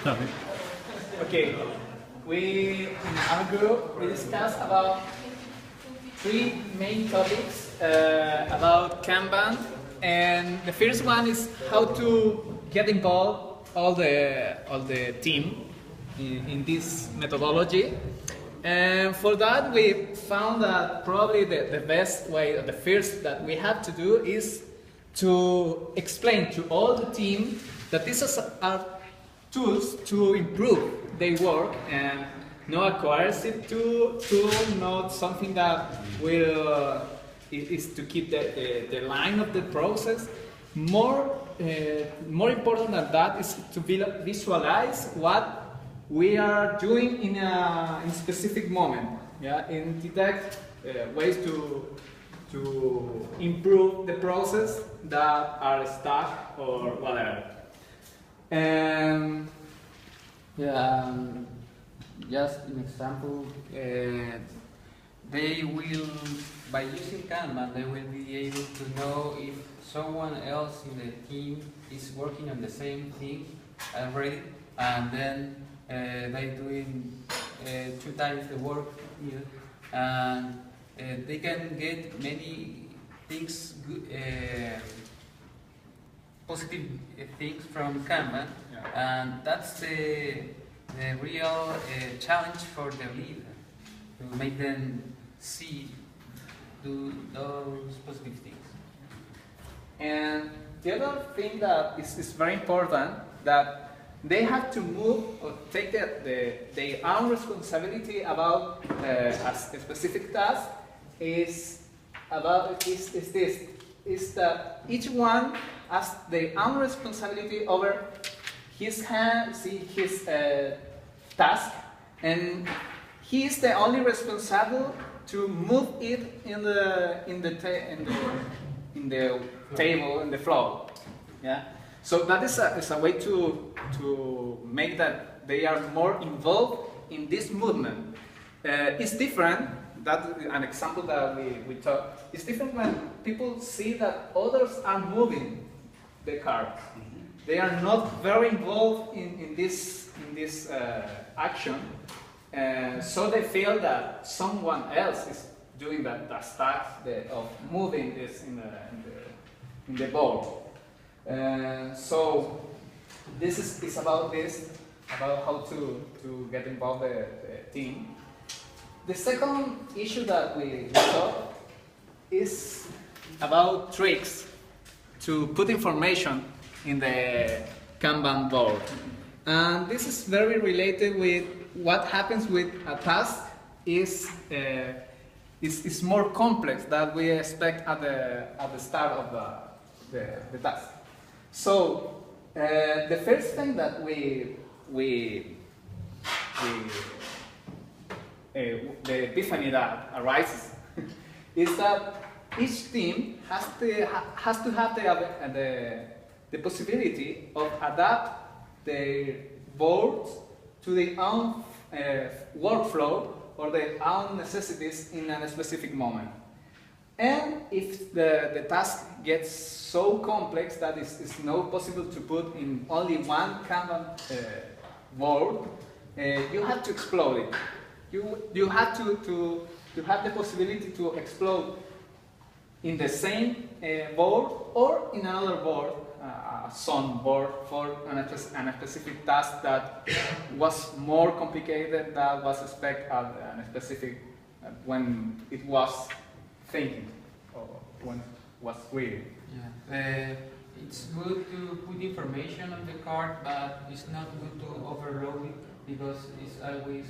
Okay, in our group, we discussed about three main topics about Kanban, and the first one is how to get involved all the team in this methodology. And for that, we found that probably the best way, or the first that we have to do is to explain to all the team that these are tools to improve their work and not a coercive tool, not something that will is to keep the line of the process. More important than that is to visualize what we are doing in a specific moment. Yeah, and detect ways to improve the process that are stuck or whatever. Just an example, they will, by using Kanban, they will be able to know if someone else in the team is working on the same thing already, and then they're doing 2 times the work needed, and they can get many things, positive things from Kanban, and that's the real challenge for the leader, to make them do those positive things. And the other thing that is very important, that they have to move or take their own responsibility about a specific task is that each one has their own responsibility over his task, and he is the only responsible to move it in the table, in the flow. Yeah. So that is a way to make that they are more involved in this movement. It's different. That's an example that we talked. It's different when people see that others are moving the car. They are not very involved in this action, so they feel that someone else is doing that task of moving this in the board. So this is about how to get involved the team. The second issue that we saw is about tricks to put information in the Kanban board. And this is very related with what happens with a task is more complex than we expect at the start of the task. So the first thing that the epiphany that arises is that each team has to have the possibility of adapt their boards to their own workflow or their own necessities in a specific moment. And if the task gets so complex that it's not possible to put in only one Kanban board, you have to explode it. You have to have the possibility to explode in the same board or in another board, a zone board for a specific task that was more complicated than was expected at a specific when it was thinking or when it was reading. Yeah. It's good to put information on the card, but it's not good to overload it, because it's always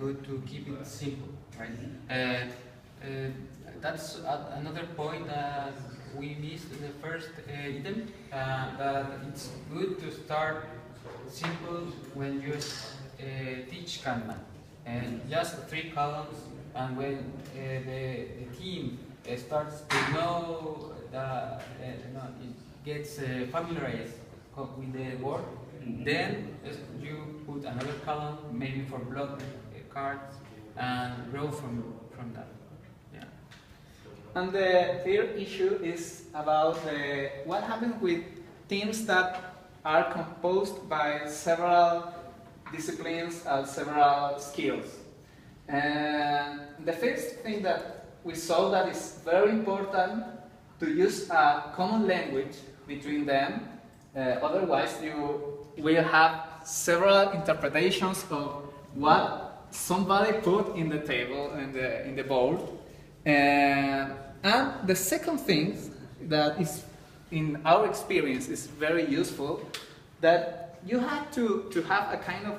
good to keep it simple, right? That's another point that we missed in the first item, that it's good to start simple when you teach Kanban. And just 3 columns, and when the team starts to know it gets familiarized with the word, then you put another column, maybe for block cards, and grow from that. Yeah. And the third issue is about what happens with teams that are composed by several disciplines and several skills. And the first thing that we saw that is very important to use a common language between them, otherwise you will have several interpretations of what somebody put in the table, in the board. And the second thing that is, in our experience, is very useful, that you have to have a kind of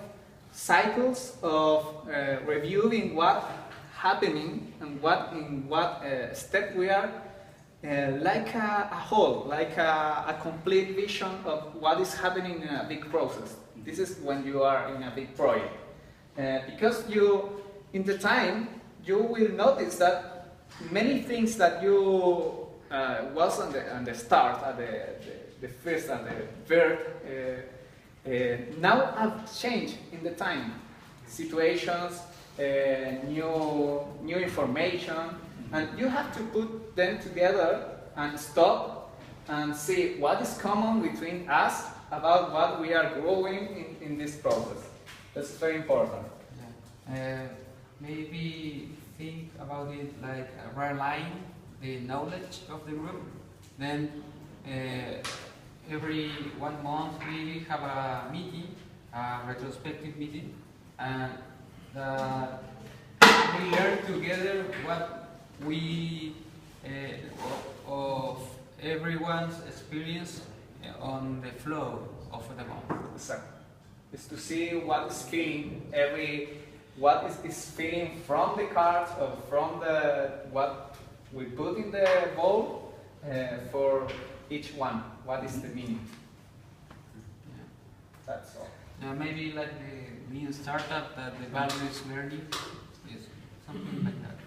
cycles of reviewing what happening and in what step we are, like a whole, like a complete vision of what is happening in a big process. This is when you are in a big project. Because in the time, you will notice that many things that you was on the start, at the first and the third, now have changed in the time. Situations, new information, and you have to put them together and stop and see what is common between us about what we are growing in this process. That's very important. Yeah. Maybe think about it like realign the knowledge of the group. Then every 1 month we have a meeting, a retrospective meeting, and we learn together what we of everyone's experience on the flow of the month. Exactly. It's to see what is feeling what is feeling from the cards or from what we put in the bowl for each one. What is the meaning? Yeah. That's all. Maybe like the new startup that the value is learning is something like that.